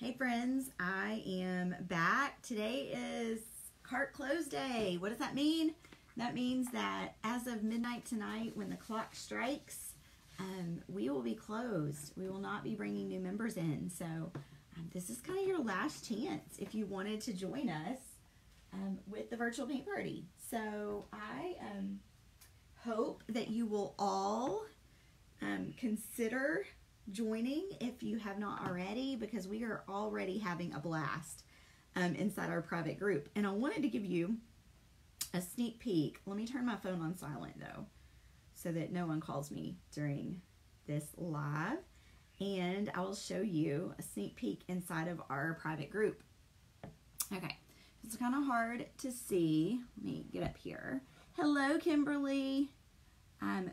Hey friends, I am back. Today is cart close day. What does that mean? That means that as of midnight tonight, when the clock strikes, we will be closed. We will not be bringing new members in. So this is kind of your last chance if you wanted to join us with the virtual paint party. So I hope that you will all consider joining if you have not already, because we are already having a blast inside our private group. And I wanted to give you a sneak peek. Let me turn my phone on silent though, so that no one calls me during this live. And I will show you a sneak peek inside of our private group. Okay, it's kind of hard to see. Let me get up here. Hello, Kimberly.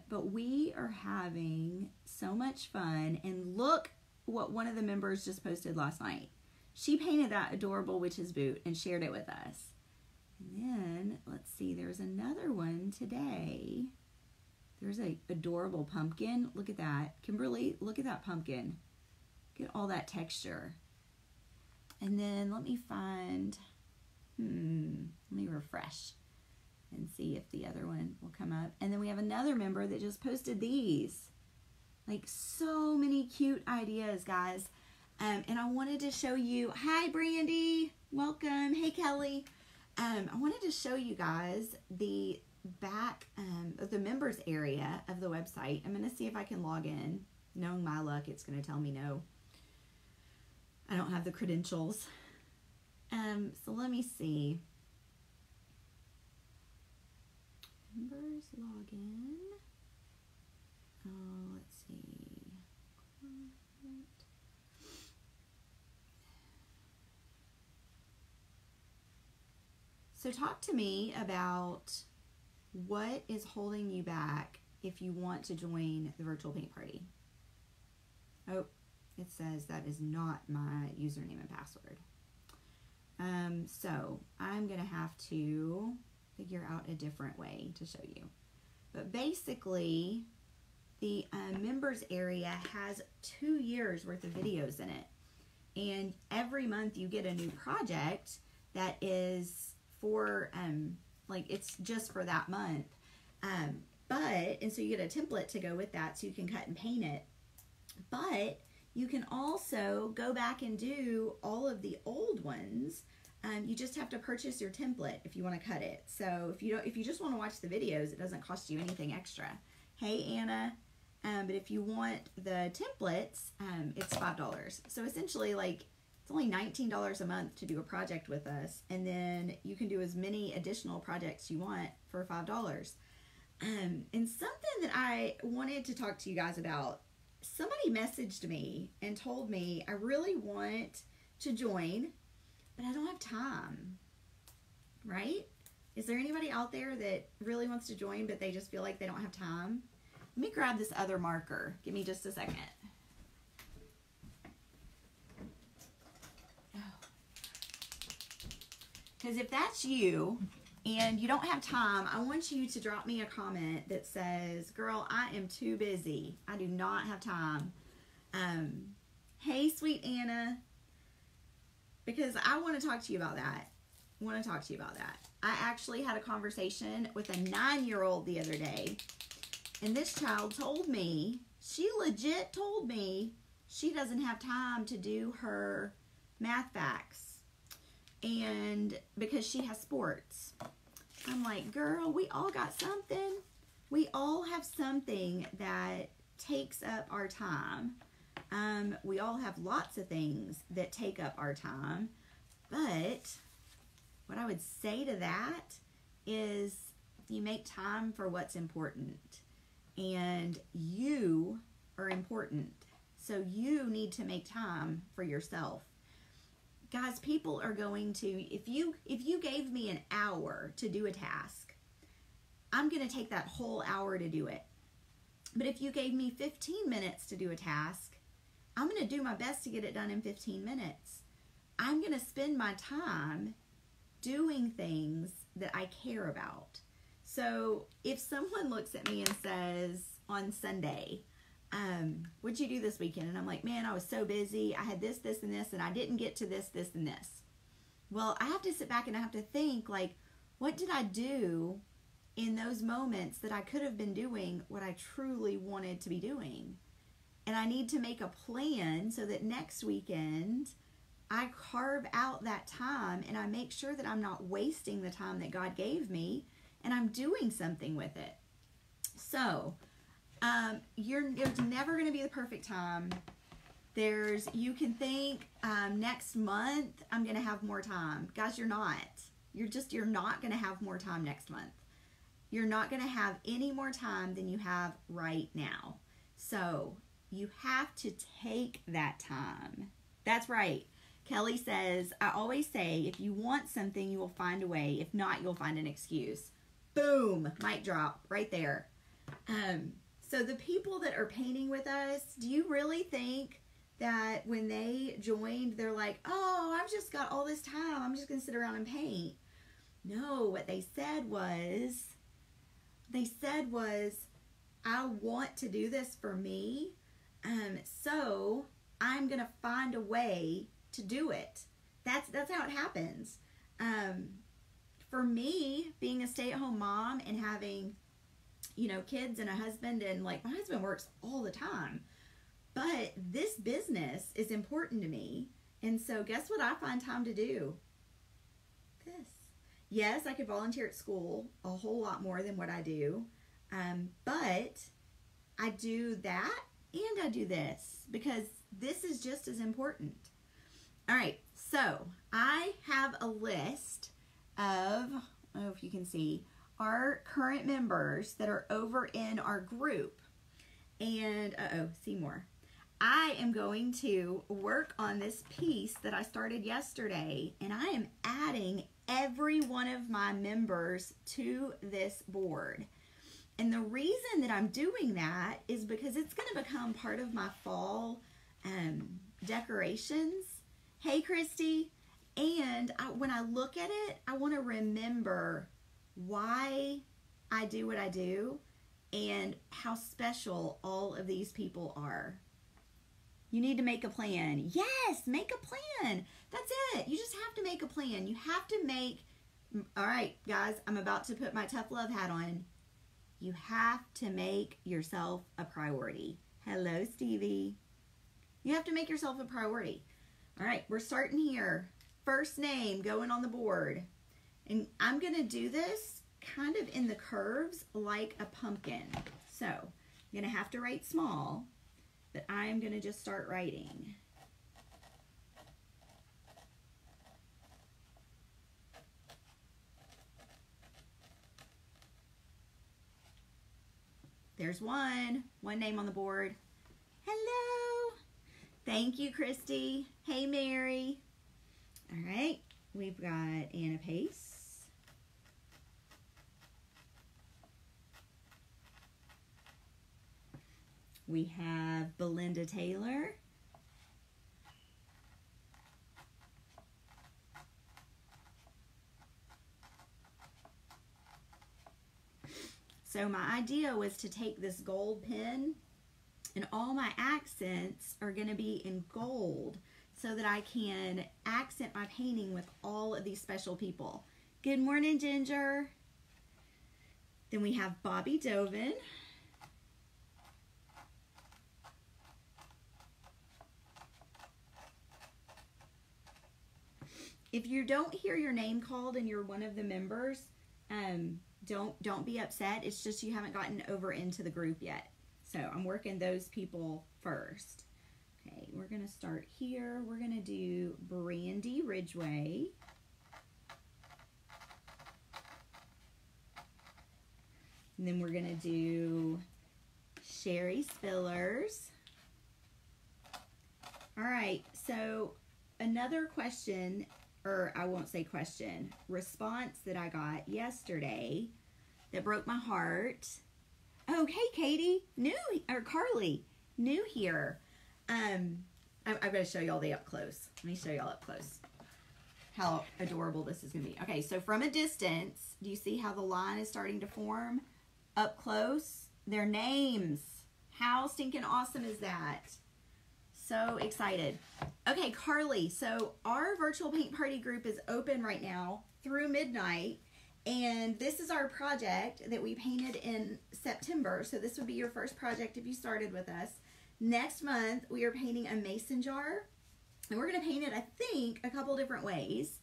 But we are having so much fun, and look what one of the members just posted last night. She painted that adorable witch's boot and shared it with us. And then, let's see, there's another one today. There's a adorable pumpkin. Look at that. Kimberly, look at that pumpkin. Get all that texture. And then let me find, let me refresh and see if the other one will come up. And then we have another member that just posted these. Like, so many cute ideas, guys. And I wanted to show you, hi Brandy, welcome. Hey Kelly. I wanted to show you guys the back of the members area of the website. I'm going to see if I can log in. Knowing my luck, it's going to tell me no. I don't have the credentials. So let me see. Members login. Oh, let's see. So talk to me about what is holding you back if you want to join the virtual paint party. Oh, it says that is not my username and password. So I'm going to have to figure out a different way to show you. But basically, the members area has 2 years worth of videos in it. And every month you get a new project that is for, like, it's just for that month. And so you get a template to go with that so you can cut and paint it. But you can also go back and do all of the old ones. You just have to purchase your template if you want to cut it. So if you just want to watch the videos, it doesn't cost you anything extra. Hey Anna, but if you want the templates, it's $5. So essentially, like, it's only $19 a month to do a project with us, and then you can do as many additional projects you want for $5. And something that I wanted to talk to you guys about. Somebody messaged me and told me, I really want to join, but I don't have time, right? Is there anybody out there that really wants to join, but they just feel like they don't have time? Let me grab this other marker. Give me just a second. Because if that's you and you don't have time, I want you to drop me a comment that says, girl, I am too busy. I do not have time. Hey, sweet Anna. Because I want to talk to you about that. I actually had a conversation with a 9-year-old the other day. And this child told me, she legit told me, she doesn't have time to do her math facts. And because she has sports. I'm like, girl, we all got something. We all have something that takes up our time. We all have lots of things that take up our time. But what I would say to that is you make time for what's important. And you are important. So you need to make time for yourself. Guys, people are going to, if you gave me an hour to do a task, I'm going to take that whole hour to do it. But if you gave me 15 minutes to do a task, I'm going to do my best to get it done in 15 minutes. I'm going to spend my time doing things that I care about. So if someone looks at me and says on Sunday, what'd you do this weekend? And I'm like, man, I was so busy. I had this, this, and this, and I didn't get to this, this, and this. Well, I have to sit back and I have to think, like, what did I do in those moments that I could have been doing what I truly wanted to be doing? And I need to make a plan so that next weekend I carve out that time and I make sure that I'm not wasting the time that God gave me and I'm doing something with it. So, there's never going to be the perfect time. You can think, next month I'm going to have more time. Guys, you're not. You're not going to have more time next month. You're not going to have any more time than you have right now. So you have to take that time. That's right. Kelly says, I always say, if you want something, you will find a way. If not, you'll find an excuse. Boom, mic drop right there. So the people that are painting with us, do you really think that when they joined, they're like, oh, I've just got all this time, I'm just going to sit around and paint? No, what they said was, I want to do this for me, so I'm going to find a way to do it. That's how it happens. For me, being a stay-at-home mom and having, kids and a husband, and like my husband works all the time, but this business is important to me. And so guess what I find time to do? This. Yes, I could volunteer at school a whole lot more than what I do. But I do that and I do this because this is just as important. All right. So I have a list of, I don't know if you can see, our current members that are over in our group. And, see more. I am going to work on this piece that I started yesterday, and I am adding every one of my members to this board. And the reason that I'm doing that is because it's going to become part of my fall decorations. Hey, Christy. And when I look at it, I want to remember why I do what I do and how special all of these people are. You need to make a plan. Yes, make a plan. That's it. You just have to make a plan. You have to make, all right, guys, I'm about to put my tough love hat on. You have to make yourself a priority. Hello, Stevie. You have to make yourself a priority. All right, we're starting here. First name going on the board. And I'm going to do this kind of in the curves like a pumpkin. So I'm going to have to write small, but I'm going to just start writing. There's one name on the board. Hello. Thank you, Christy. Hey, Mary. All right, we've got Anna Pace. We have Belinda Taylor. So my idea was to take this gold pen, and all my accents are going to be in gold so that I can accent my painting with all of these special people. Good morning, Ginger. Then we have Bobby Dovin. If you don't hear your name called and you're one of the members, don't be upset. It's just you haven't gotten over into the group yet. So I'm working those people first. Okay, we're going to start here. We're going to do Brandy Ridgway. And then we're going to do Sherry Spillers. All right, so another question, or I won't say question, response that I got yesterday that broke my heart. Oh, hey, Katie, Carly, new here. I'm going to show y'all the up close. Let me show y'all up close how adorable this is going to be. Okay, so from a distance, do you see how the line is starting to form? Up close, their names. How stinking awesome is that? So excited. Okay, Carly, so our virtual paint party group is open right now through midnight, and this is our project that we painted in September. So this would be your first project if you started with us. Next month, we are painting a mason jar, and we're going to paint it, I think, a couple different ways.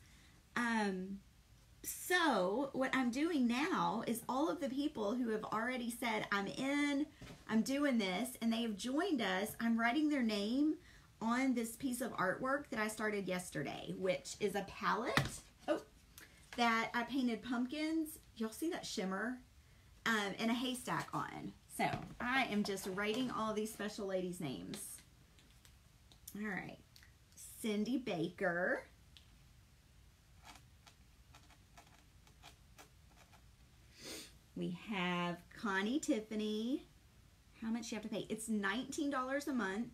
So what I'm doing now is all of the people who have already said, I'm in, I'm doing this, and they have joined us, I'm writing their name on this piece of artwork that I started yesterday, which is a palette that I painted pumpkins. Y'all see that shimmer? And a haystack on. So I am just writing all these special ladies' names. All right. Cindy Baker. We have Connie Tiffany. How much do you have to pay? It's $19 a month.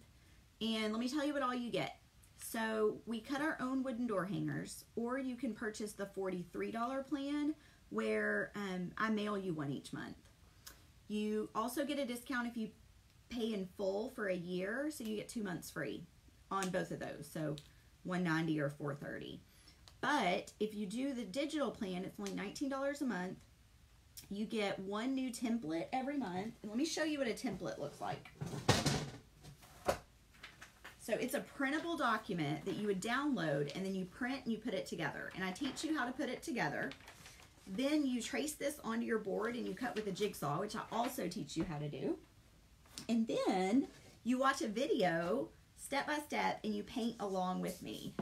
And let me tell you what all you get. So we cut our own wooden door hangers, or you can purchase the $43 plan where I mail you one each month. You also get a discount if you pay in full for a year, so you get 2 months free on both of those. So $190 or $430. But if you do the digital plan, it's only $19 a month. You get one new template every month. And let me show you what a template looks like. So it's a printable document that you would download, and then you print and you put it together. And I teach you how to put it together. Then you trace this onto your board and you cut with a jigsaw, which I also teach you how to do. And then you watch a video step by step and you paint along with me.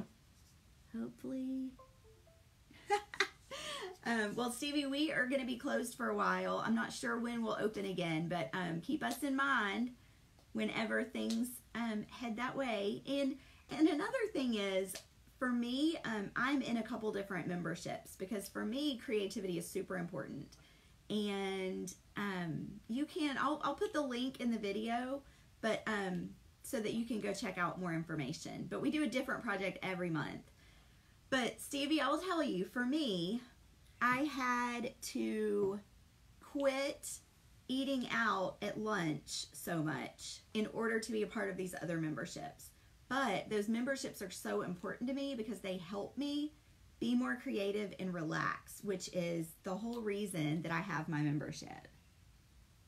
Hopefully. Well, Stevie, we are going to be closed for a while. I'm not sure when we'll open again, but keep us in mind whenever things head that way. And another thing is, for me, I'm in a couple different memberships because for me, creativity is super important. And you can, I'll put the link in the video, but so that you can go check out more information. But we do a different project every month. But Stevie, I will tell you, for me, I had to quit eating out at lunch so much in order to be a part of these other memberships. But those memberships are so important to me because they help me be more creative and relax, which is the whole reason that I have my membership.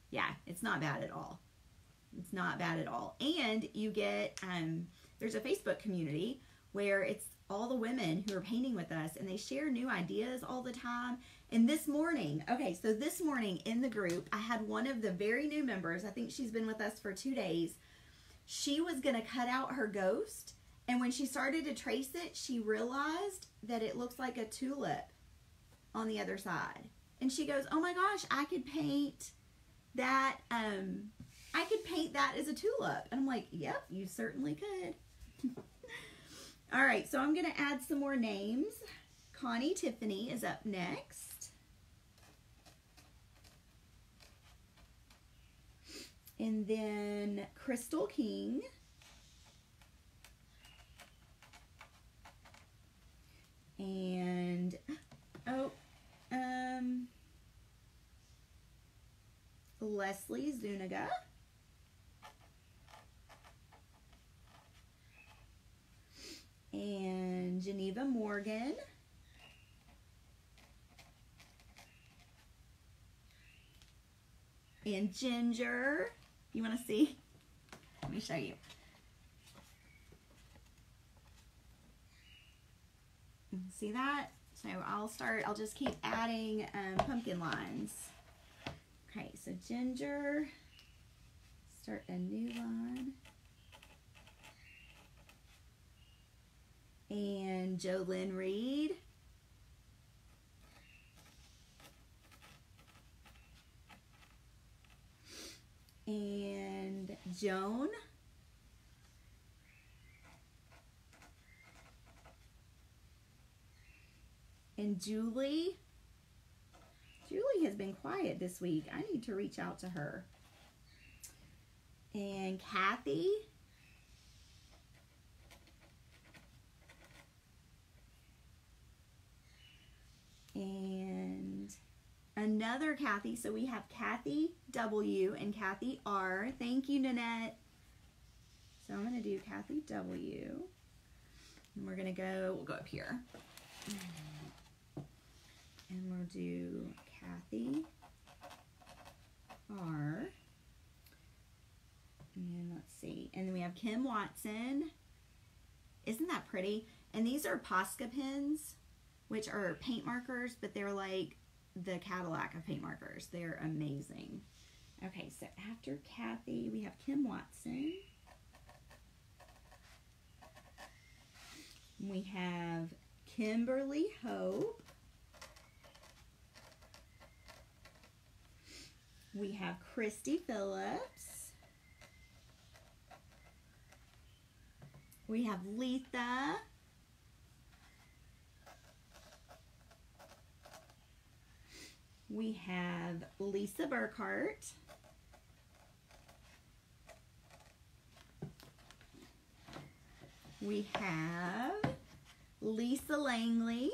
Yeah, it's not bad at all. It's not bad at all. And you get, there's a Facebook community where it's all the women who are painting with us, and they share new ideas all the time. And this morning, okay, so this morning in the group, I had one of the very new members, I think she's been with us for 2 days. She was going to cut out her ghost, and when she started to trace it, she realized that it looks like a tulip on the other side. And she goes, oh my gosh, I could paint that, I could paint that as a tulip. And I'm like, yep, you certainly could. All right, so I'm going to add some more names. Connie Tiffany is up next. And then Crystal King. And, Leslie Zuniga. And Geneva Morgan. And Ginger. You want to see? Let me show you. See that? So I'll just keep adding pumpkin lines. Okay, so Ginger, start a new line. And Jolynn Reed. And Joan. And Julie. Julie has been quiet this week. I need to reach out to her. And Kathy. And another Kathy. So we have Kathy W and Kathy R. Thank you, Nanette. So I'm going to do Kathy W. And we'll go up here. And we'll do Kathy R. And let's see. And then we have Kim Watson. Isn't that pretty? And these are Posca pens, which are paint markers, but they're like the Cadillac of paint markers. They're amazing. Okay, so after Kathy, we have Kim Watson. We have Kimberly Hope. We have Christy Phillips. We have Letha. We have Lisa Burkhart. We have Lisa Langley.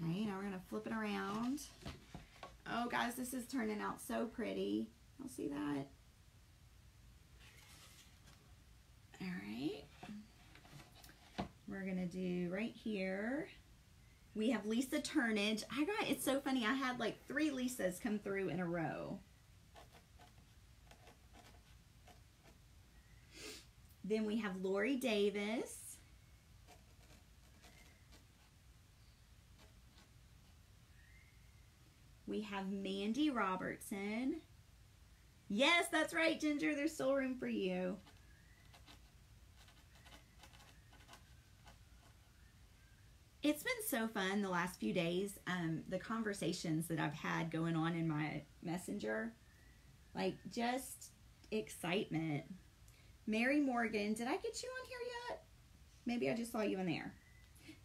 Okay, now we're going to flip it around. Oh, guys, this is turning out so pretty. I'll see that. All right. We're going to do right here. We have Lisa Turnage. It's so funny. I had like 3 Lisas come through in a row. Then we have Lori Davis. We have Mandy Robertson. Yes, that's right, Ginger. There's still room for you. It's been so fun the last few days. The conversations that I've had going on in my messenger. Like, just excitement. Mary Morgan. Did I get you on here yet? Maybe I just saw you in there.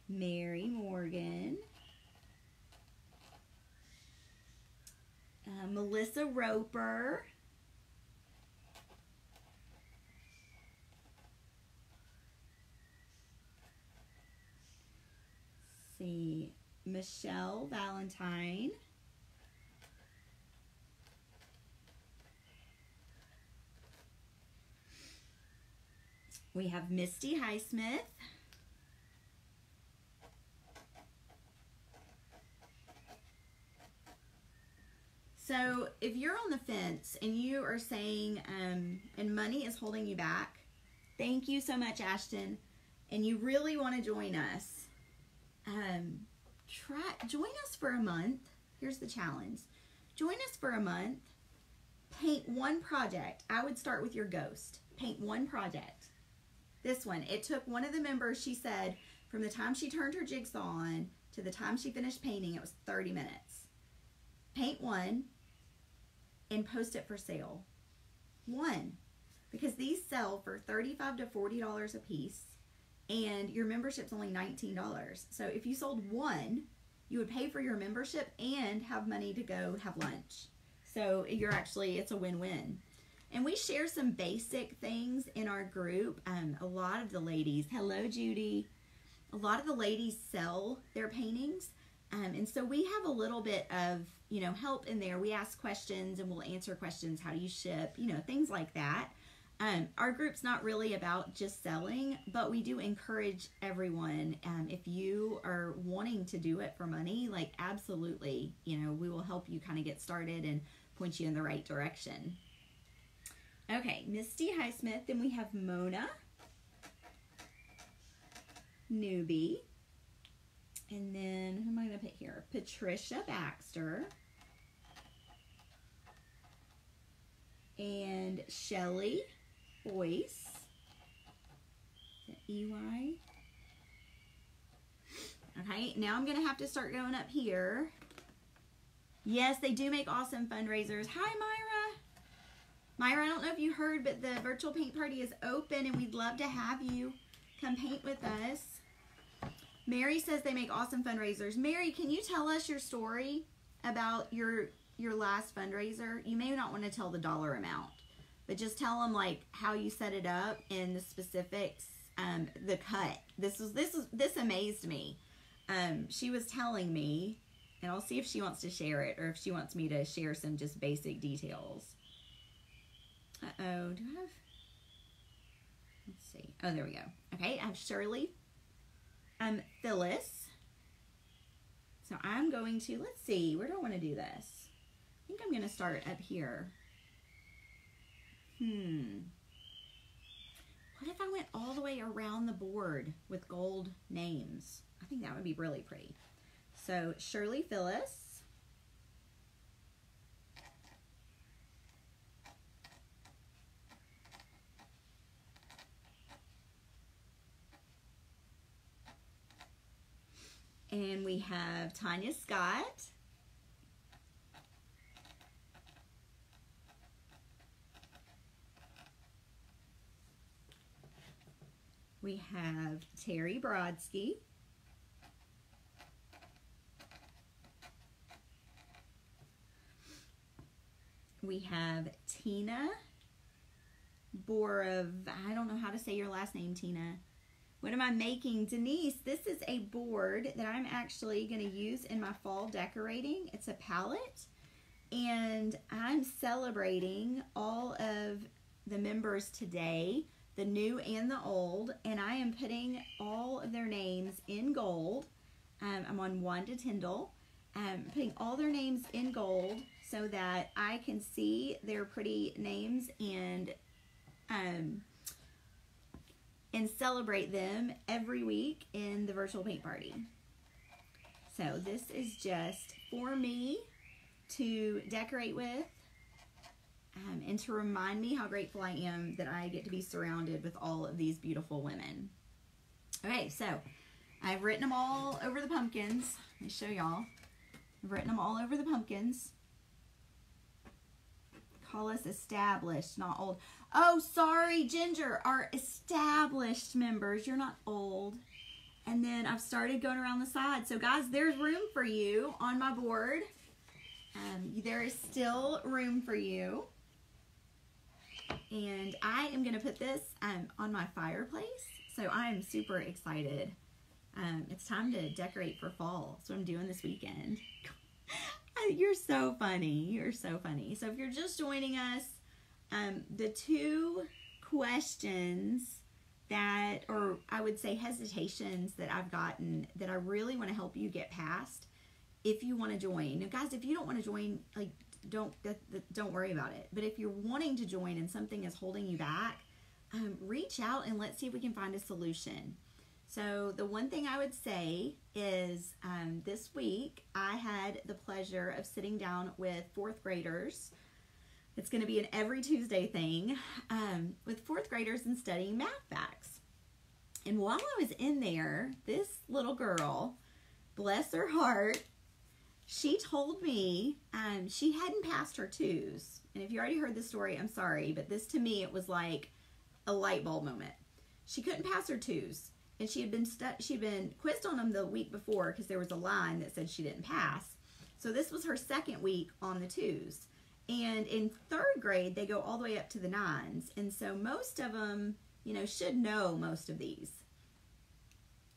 Mary Morgan. Melissa Roper. Let's see. Michelle Valentine. We have Misty Highsmith. So if you're on the fence and you are saying, and money is holding you back, thank you so much, Ashton, and you really want to join us, join us for a month. Here's the challenge. Join us for a month. Paint one project. I would start with your ghost. Paint one project. This one. It took one of the members, she said, from the time she turned her jigsaw on to the time she finished painting, it was 30 minutes. Paint one and post it for sale. One. Because these sell for $35 to $40 a piece, and your membership's only $19. So if you sold one, you would pay for your membership and have money to go have lunch. So it's a win-win. And we share some basic things in our group. A lot of the ladies, hello Judy, a lot of the ladies sell their paintings. And so we have a little bit of, help in there. We ask questions and we'll answer questions. How do you ship? Things like that. Our group's not really about just selling, but we do encourage everyone. If you are wanting to do it for money, like absolutely, we will help you kind of get started and point you in the right direction. Okay, Misty Highsmith. Then we have Mona Newbie. And then, who am I going to put here? Patricia Baxter. And Shelly Boyce. Is that EY? Okay, now I'm going to have to start going up here. Yes, they do make awesome fundraisers. Hi, Myra. Myra, I don't know if you heard, but the virtual paint party is open and we'd love to have you come paint with us. Mary says they make awesome fundraisers. Mary, can you tell us your story about your last fundraiser? You may not want to tell the dollar amount, but just tell them like how you set it up and the specifics the cut. This amazed me. She was telling me, and I'll see if she wants to share it or if she wants me to share some just basic details. Uh-oh, do I have, let's see. Oh, there we go. Okay, I have Shirley, Phyllis. So I'm going to, let's see, where do I want to do this? I think I'm going to start up here. What if I went all the way around the board with gold names? I think that would be really pretty. So Shirley Phyllis. And we have Tanya Scott. We have Terry Brodsky. We have Tina Borov. I don't know how to say your last name, Tina. What am I making? Denise, this is a board that I'm actually going to use in my fall decorating. It's a palette, and I'm celebrating all of the members today, the new and the old, and I am putting all of their names in gold. I'm on Wanda Tyndall. Putting all their names in gold so that I can see their pretty names and celebrate them every week in the virtual paint party. So this is just for me to decorate with and to remind me how grateful I am that I get to be surrounded with all of these beautiful women. Okay, so I've written them all over the pumpkins. Let me show y'all. I've written them all over the pumpkins. Call us established, not old. Oh, sorry, Ginger, our established members. You're not old. And then I've started going around the side. So, guys, there's room for you on my board. There is still room for you. And I am going to put this on my fireplace. So, I am super excited. It's time to decorate for fall. That's what I'm doing this weekend. You're so funny. You're so funny. So if you're just joining us, the two questions that, or I would say hesitations that I've gotten that I really want to help you get past if you want to join. Now, guys, if you don't want to join, like, don't worry about it. But if you're wanting to join and something is holding you back, reach out and let's see if we can find a solution. So the one thing I would say is this week I had the pleasure of sitting down with fourth graders. It's going to be an every Tuesday thing with fourth graders and studying math facts. And while I was in there, this little girl, bless her heart, she told me she hadn't passed her twos. And if you already heard the story, I'm sorry, but this to me, it was like a light bulb moment. She couldn't pass her twos. And she'd been quizzed on them the week before because there was a line that said she didn't pass. So this was her second week on the twos. And in third grade, they go all the way up to the nines. And so most of them, you know, should know most of these.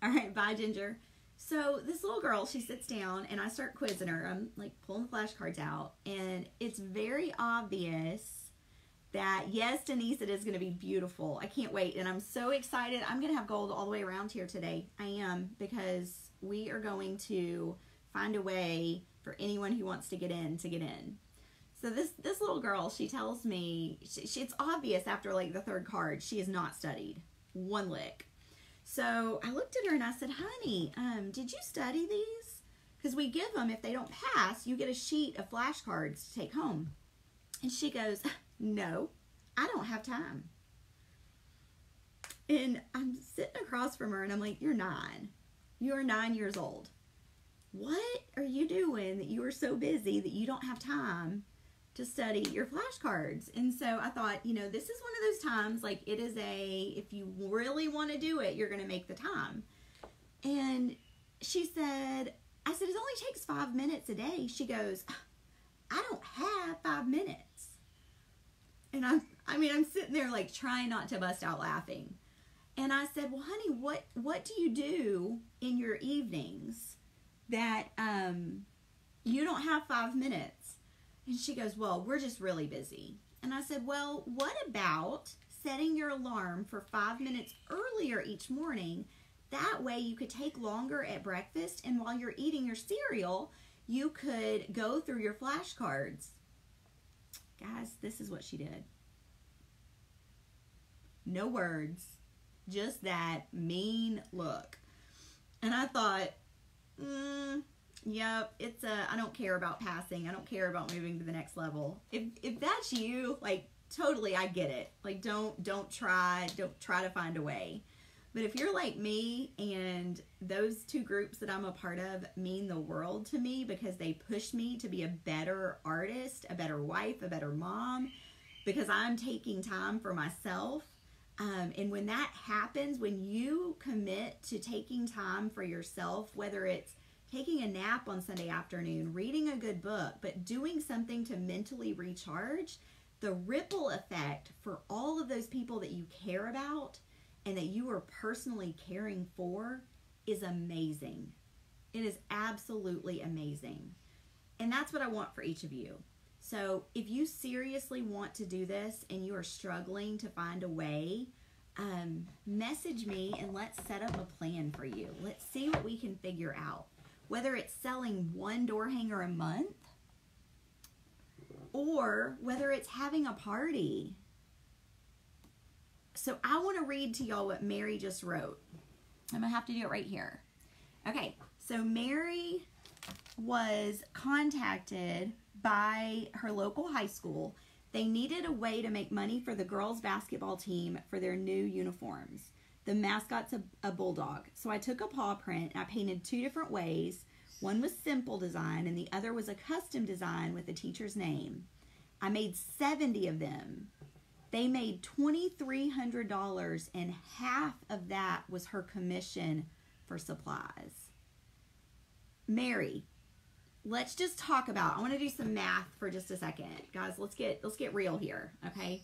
All right, bye, Ginger. So this little girl, she sits down and I start quizzing her. I'm like pulling the flashcards out. And it's very obvious that, yes, Denise, it is going to be beautiful. I can't wait. And I'm so excited. I'm going to have gold all the way around here today. I am, because we are going to find a way for anyone who wants to get in to get in. So this little girl, she tells me, it's obvious after like the third card, she has not studied one lick. So I looked at her and I said, honey, did you study these? Because we give them, if they don't pass, you get a sheet of flashcards to take home. And she goes, no, I don't have time. And I'm sitting across from her and I'm like, you're 9. You're 9 years old. What are you doing that you are so busy that you don't have time to study your flashcards? And so I thought, you know, this is one of those times, like it is if you really want to do it, you're going to make the time. And she said, I said, it only takes 5 minutes a day. She goes, I don't have 5 minutes. And I'm sitting there like trying not to bust out laughing. And I said, well, honey, what do you do in your evenings that you don't have 5 minutes? And she goes, well, we're just really busy. And I said, well, what about setting your alarm for 5 minutes earlier each morning? That way you could take longer at breakfast, and while you're eating your cereal, you could go through your flashcards. Guys, this is what she did. No words, just that mean look. And I thought, yep, I don't care about passing. I don't care about moving to the next level. If that's you, like, totally, I get it. Like, don't try to find a way. But if you're like me, and those two groups that I'm a part of mean the world to me because they push me to be a better artist, a better wife, a better mom, because I'm taking time for myself. And when that happens, when you commit to taking time for yourself, whether it's taking a nap on Sunday afternoon, reading a good book, but doing something to mentally recharge, the ripple effect for all of those people that you care about and that you are personally caring for is amazing. It is absolutely amazing. And that's what I want for each of you. So if you seriously want to do this and you are struggling to find a way, message me and let's set up a plan for you. Let's see what we can figure out. Whether it's selling one door hanger a month or whether it's having a party. So I want to read to y'all what Mary just wrote. I'm going to have to do it right here. Okay, so Mary was contacted by her local high school. They needed a way to make money for the girls' basketball team for their new uniforms. The mascot's a bulldog. So I took a paw print and I painted 2 different ways. One was simple design and the other was a custom design with the teacher's name. I made 70 of them. They made $2,300 and half of that was her commission for supplies. Mary, let's just talk about, I want to do some math for just a second. Guys, let's get real here, okay?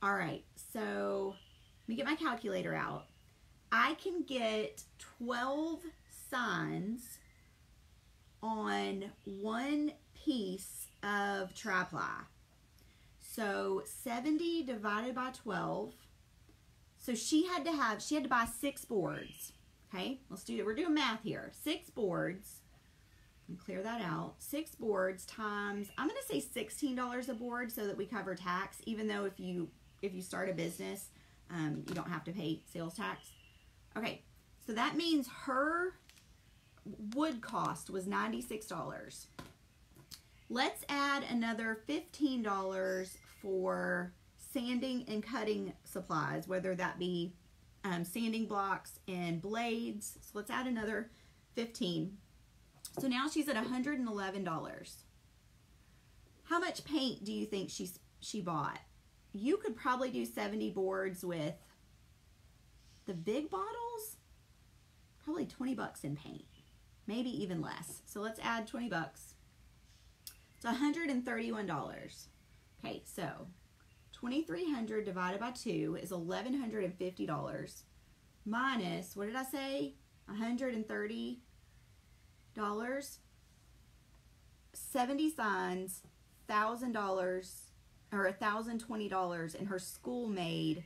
All right, so let me get my calculator out. I can get 12 signs on 1 piece of tri-ply. So 70 divided by 12. So she had to buy 6 boards. Okay, we're doing math here. 6 boards. And clear that out. 6 boards times, I'm going to say $16 a board so that we cover tax, even though if you start a business, you don't have to pay sales tax. Okay, so that means her wood cost was $96. Let's add another $15 for sanding and cutting supplies, whether that be sanding blocks and blades. So let's add another $15. So now she's at $111. How much paint do you think she bought? You could probably do 70 boards with the big bottles, probably 20 bucks in paint, maybe even less. So let's add 20 bucks. It's $131. Okay, so 2,300 divided by 2 is $1,150 minus, what did I say? $130. 70 signs, $1,000 or $1,020, and her school made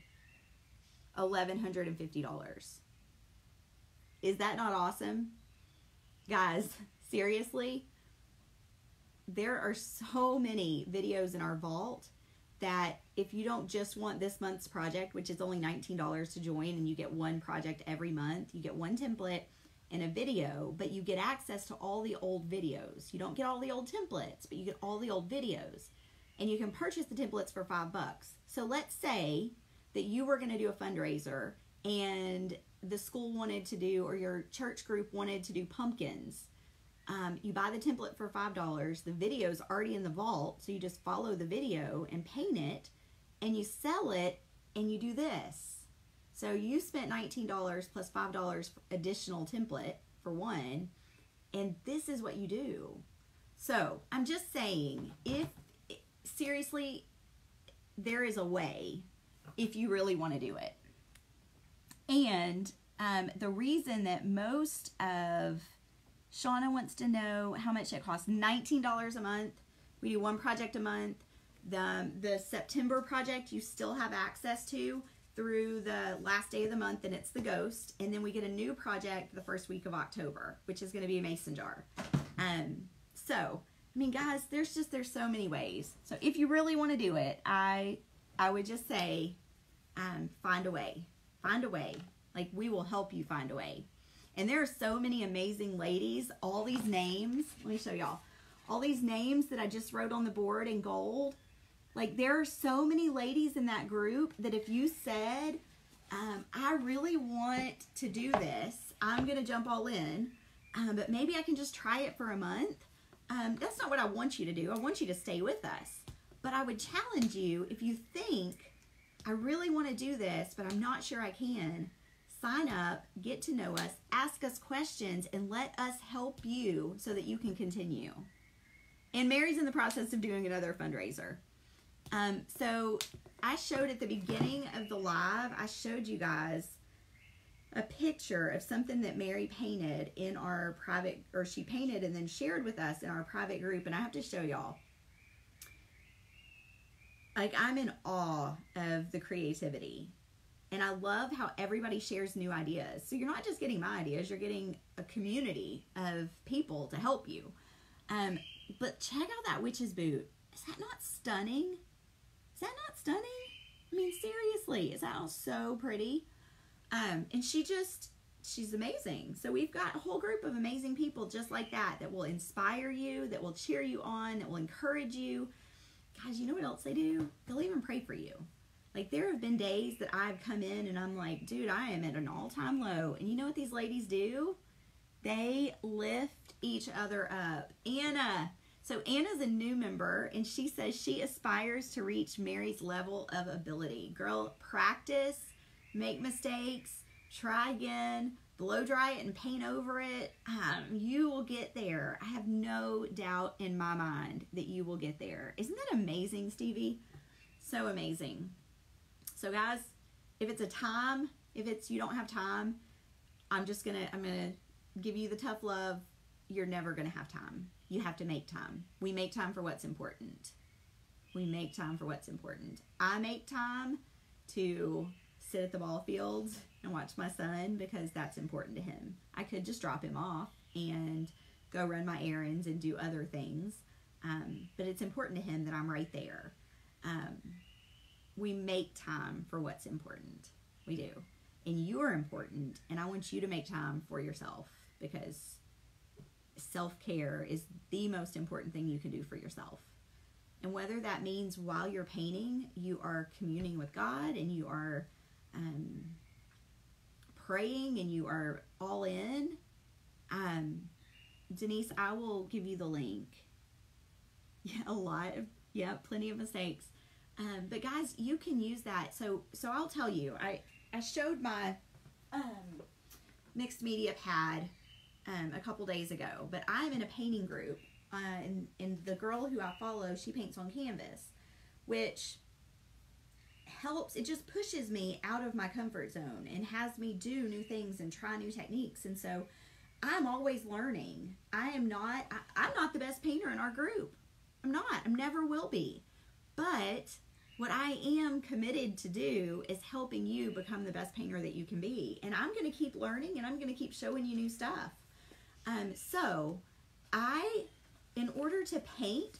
$1,150. Is that not awesome? Guys, seriously, there are so many videos in our vault that if you don't just want this month's project, which is only $19 to join, and you get 1 project every month, you get 1 template and a video, but you get access to all the old videos. You don't get all the old templates, but you get all the old videos. And you can purchase the templates for $5. So let's say that you were going to do a fundraiser and the school wanted to do, or your church group wanted to do pumpkins. You buy the template for $5. The video's already in the vault, so you just follow the video and paint it, and you sell it, and you do this. So you spent $19 plus $5 additional template for 1, and this is what you do. So I'm just saying, if seriously, there is a way if you really want to do it. And the reason that most of Shauna wants to know how much it costs, $19 a month. We do one project a month. The September project you still have access to through the last day of the month, and it's the ghost. And then we get a new project the first week of October, which is going to be a mason jar. So, I mean, guys, there's so many ways. So if you really want to do it, I would just say, find a way. Find a way. Like, we will help you find a way. And there are so many amazing ladies, all these names. Let me show y'all. All these names that I just wrote on the board in gold. Like, there are so many ladies in that group that if you said, I really want to do this, I'm going to jump all in, but maybe I can just try it for a month. That's not what I want you to do. I want you to stay with us. But I would challenge you, if you think, I really want to do this, but I'm not sure I can, sign up, get to know us, ask us questions, and let us help you so that you can continue. And Mary's in the process of doing another fundraiser. So I showed at the beginning of the live, I showed you guys a picture of something that Mary painted in our private, or she painted and then shared with us in our private group. And I have to show y'all. Like, I'm in awe of the creativity. And I love how everybody shares new ideas. So you're not just getting my ideas, you're getting a community of people to help you. But check out that witch's boot. Is that not stunning? Is that not stunning? I mean, seriously, is that all so pretty? And she's amazing. So we've got a whole group of amazing people just like that will inspire you, that will cheer you on, that will encourage you. Guys, you know what else they do? They'll even pray for you. Like, there have been days that I've come in and I'm like, dude, I am at an all-time low. And you know what these ladies do? They lift each other up. Anna. So Anna's a new member, and she says she aspires to reach Mary's level of ability. Girl, practice, make mistakes, try again, blow dry it and paint over it. You will get there. I have no doubt in my mind that you will get there. Isn't that amazing, Stevie? So amazing. So guys, if it's a time, if it's you don't have time, I'm gonna give you the tough love. You're never gonna have time. You have to make time. We make time for what's important. We make time for what's important. I make time to sit at the ball fields and watch my son because that's important to him. I could just drop him off and go run my errands and do other things. But it's important to him that I'm right there. We make time for what's important. We do. And you're important, and I want you to make time for yourself because self-care is the most important thing you can do for yourself. And whether that means while you're painting, you are communing with God and you are praying and you are all in. Denise, I will give you the link. Yeah, plenty of mistakes. But guys, you can use that. So I'll tell you, I showed my mixed media pad a couple days ago, but I'm in a painting group, and the girl who I follow, she paints on canvas, which helps. It just pushes me out of my comfort zone and has me do new things and try new techniques. And so I'm always learning. I'm not the best painter in our group. I'm not. I never will be. But what I am committed to do is helping you become the best painter that you can be. And I'm going to keep learning, and I'm going to keep showing you new stuff. So in order to paint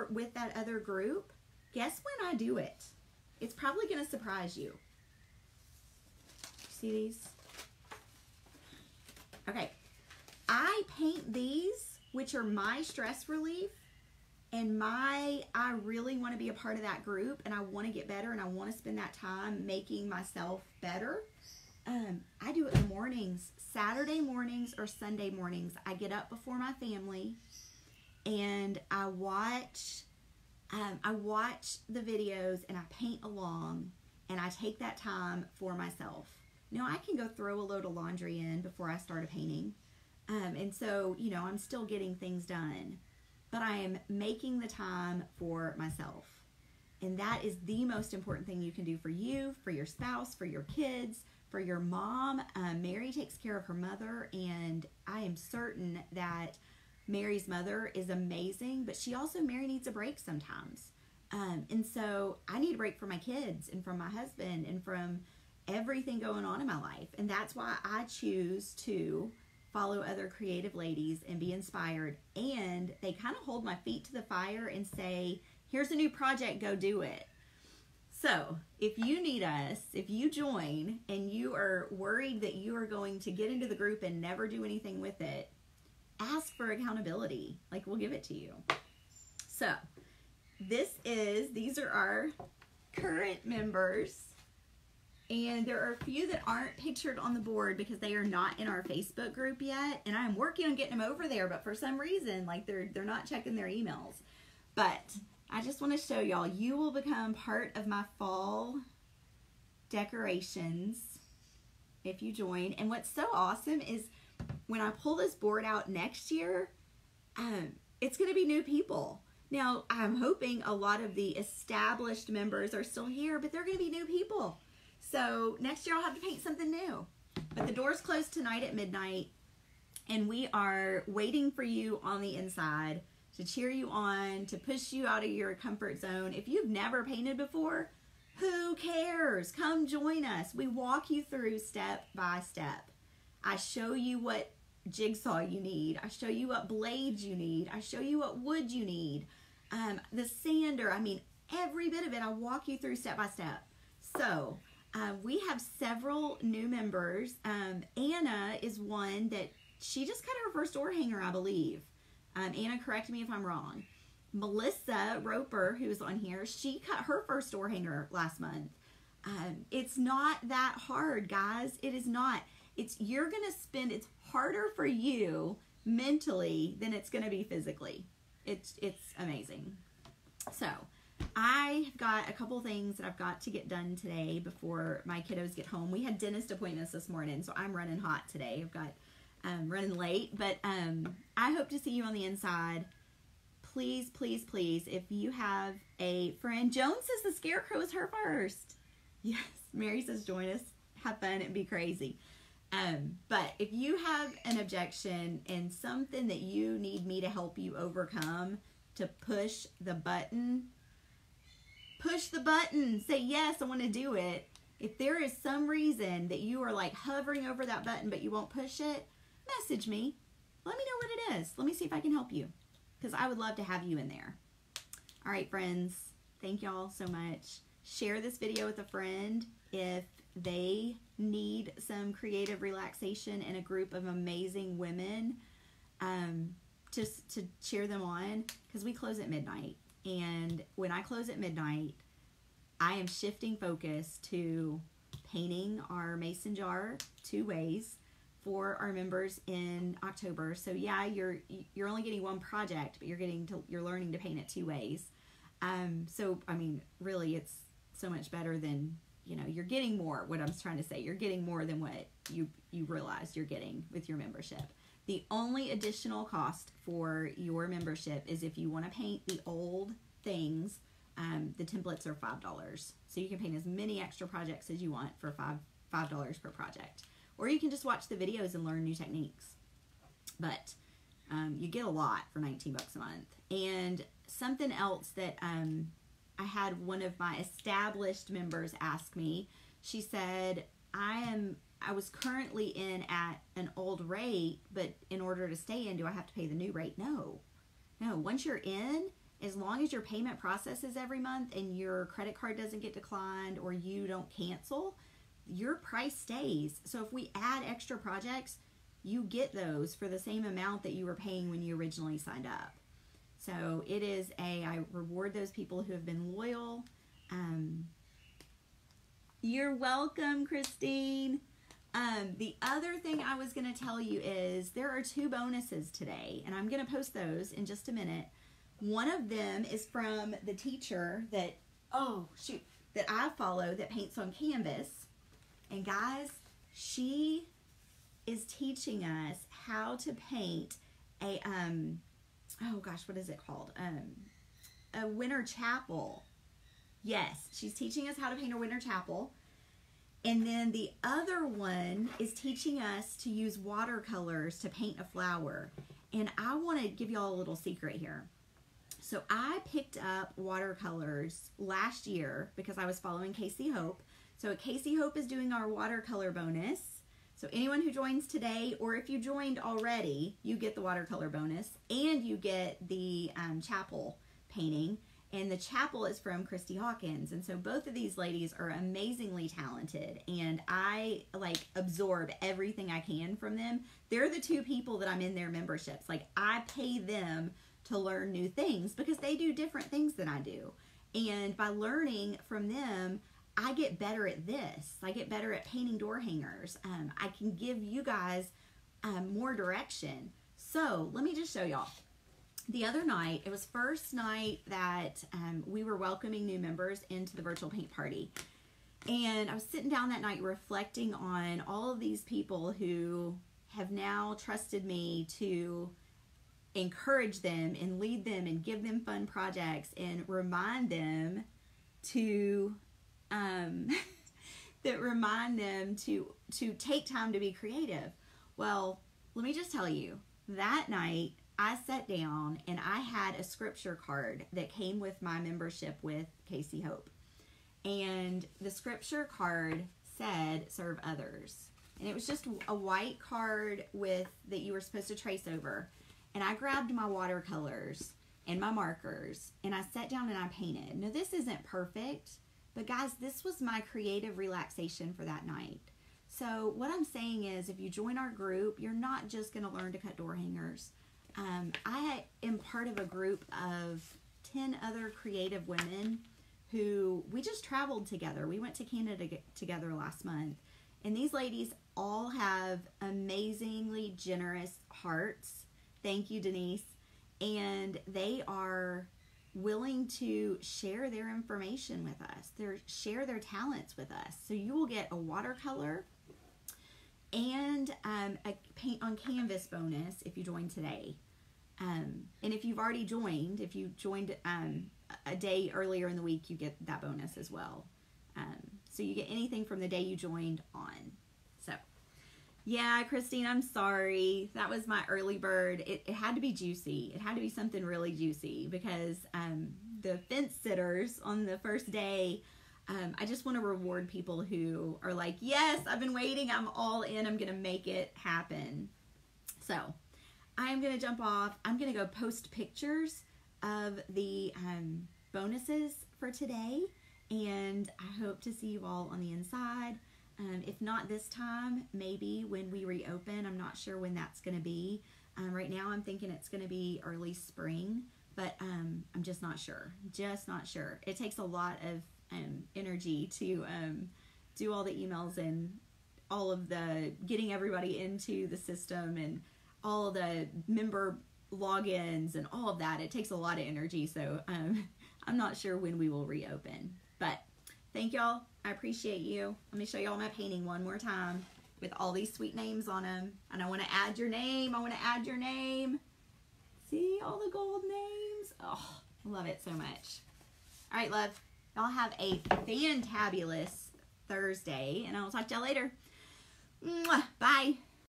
with that other group, guess when I do it? It's probably going to surprise you. See these? Okay. I paint these, which are my stress relief, and I really want to be a part of that group, and I want to get better, and I want to spend that time making myself better. I do it in the mornings, Saturday mornings or Sunday mornings. I get up before my family, and I watch the videos, and I paint along, and I take that time for myself. Now, I can go throw a load of laundry in before I start a painting, and so, I'm still getting things done. But I am making the time for myself. And that is the most important thing you can do for you, for your spouse, for your kids, for your mom. Mary takes care of her mother, and I am certain that Mary's mother is amazing, but Mary needs a break sometimes. And so I need a break from my kids and from my husband and from everything going on in my life. And that's why I choose to follow other creative ladies and be inspired. And they kind of hold my feet to the fire and say, here's a new project, go do it. So if you need us, if you join and you are worried that you are going to get into the group and never do anything with it, ask for accountability. Like, we'll give it to you. So these are our current members. And there are a few that aren't pictured on the board because they are not in our Facebook group yet. And I'm working on getting them over there, but for some reason, like they're not checking their emails. But I just want to show y'all, you will become part of my fall decorations if you join. And what's so awesome is when I pull this board out next year, it's going to be new people. Now, I'm hoping a lot of the established members are still here, but they're going to be new people. So next year I'll have to paint something new. But the doors close tonight at midnight, and we are waiting for you on the inside to cheer you on, to push you out of your comfort zone. If you've never painted before, who cares? Come join us. We walk you through step by step. I show you what jigsaw you need. I show you what blades you need. I show you what wood you need. The sander, I mean, every bit of it, I walk you through step by step. So we have several new members. Anna is one that she just cut her first door hanger, I believe. Anna, correct me if I'm wrong. Melissa Roper, who's on here, she cut her first door hanger last month. It's not that hard, guys. It is not. It's harder for you mentally than it's going to be physically. It's amazing. So I've got a couple things that I've got to get done today before my kiddos get home. We had dentist appointments this morning, so I'm running hot today. I've got running late, but I hope to see you on the inside. Please, please, please, if you have a friend. Joan says the scarecrow is her first. Yes, Mary says join us, have fun, and be crazy. But if you have an objection and something that you need me to help you overcome, to push the button, say yes, I want to do it. If there is some reason that you are like hovering over that button but you won't push it, message me. Let me know what it is. Let me see if I can help you, because I would love to have you in there. All right, friends, thank y'all so much. Share this video with a friend if they need some creative relaxation in a group of amazing women, just to cheer them on, because we close at midnight. And when I close at midnight, I am shifting focus to painting our mason jar 2 ways for our members in October. So yeah, you're only getting one project, but you're learning to paint it 2 ways. So I mean, really, it's so much better than, you know, you're getting more. What I'm trying to say, you're getting more than what you realize you're getting with your membership. The only additional cost for your membership is if you want to paint the old things. The templates are $5, so you can paint as many extra projects as you want for $5 per project. Or you can just watch the videos and learn new techniques. But you get a lot for 19 bucks a month. And something else that I had one of my established members ask me, she said, I was currently in at an old rate, but in order to stay in, do I have to pay the new rate? No. Once you're in, as long as your payment processes every month and your credit card doesn't get declined or you don't cancel, your price stays. So if we add extra projects, you get those for the same amount that you were paying when you originally signed up. So it is I reward those people who have been loyal. You're welcome, Christine. The other thing I was going to tell you is there are 2 bonuses today, and I'm going to post those in just a minute. One of them is from the teacher that I follow that paints on canvas. And guys, she is teaching us how to paint a what is it called? A winter chapel. Yes, she's teaching us how to paint a winter chapel. And then the other one is teaching us to use watercolors to paint a flower. And I want to give y'all a little secret here. So I picked up watercolors last year because I was following Casey Hope. So Casey Hope is doing our watercolor bonus. So anyone who joins today, or if you joined already, you get the watercolor bonus and you get the chapel painting. And the chapel is from Christy Hawkins. And so both of these ladies are amazingly talented. And I absorb everything I can from them. They're the two people that I'm in their memberships. Like, I pay them to learn new things because they do different things than I do. And by learning from them, I get better at this. I get better at painting door hangers. I can give you guys more direction. So let me just show y'all. The other night, it was first night that we were welcoming new members into the virtual paint party. And I was sitting down that night reflecting on all of these people who have now trusted me to encourage them and lead them and give them fun projects and remind them to to take time to be creative. Well, let me just tell you, that night I sat down and I had a scripture card that came with my membership with Casey Hope. And the scripture card said, serve others. And it was just a white card that you were supposed to trace over. And I grabbed my watercolors and my markers and I sat down and I painted. Now, this isn't perfect, but guys, this was my creative relaxation for that night. So what I'm saying is, if you join our group, you're not just going to learn to cut door hangers. I am part of a group of 10 other creative women who we just traveled together. We went to Canada together last month. And these ladies all have amazingly generous hearts. Thank you, Denise. And they are willing to share their information with us. Share their talents with us. So you will get a watercolor and a paint on canvas bonus if you join today. And if you've already joined, if you joined a day earlier in the week, you get that bonus as well. So you get anything from the day you joined on. So, yeah, Christine, I'm sorry. That was my early bird. It had to be juicy. It had to be something really juicy because the fence sitters on the first day, I just want to reward people who are like, yes, I've been waiting. I'm all in. I'm going to make it happen. So I'm going to jump off. I'm going to go post pictures of the bonuses for today. And I hope to see you all on the inside. If not this time, maybe when we reopen. I'm not sure when that's going to be. Right now I'm thinking it's going to be early spring, but I'm just not sure. Just not sure. It takes a lot of energy to do all the emails and all of the getting everybody into the system and all of the member logins and all of that. It takes a lot of energy, so I'm not sure when we will reopen. But thank y'all. I appreciate you. Let me show y'all my painting one more time with all these sweet names on them. And I want to add your name. I want to add your name. See all the gold names? Oh, I love it so much. All right, love. Y'all have a fantabulous Thursday, and I'll talk to y'all later. Mwah. Bye.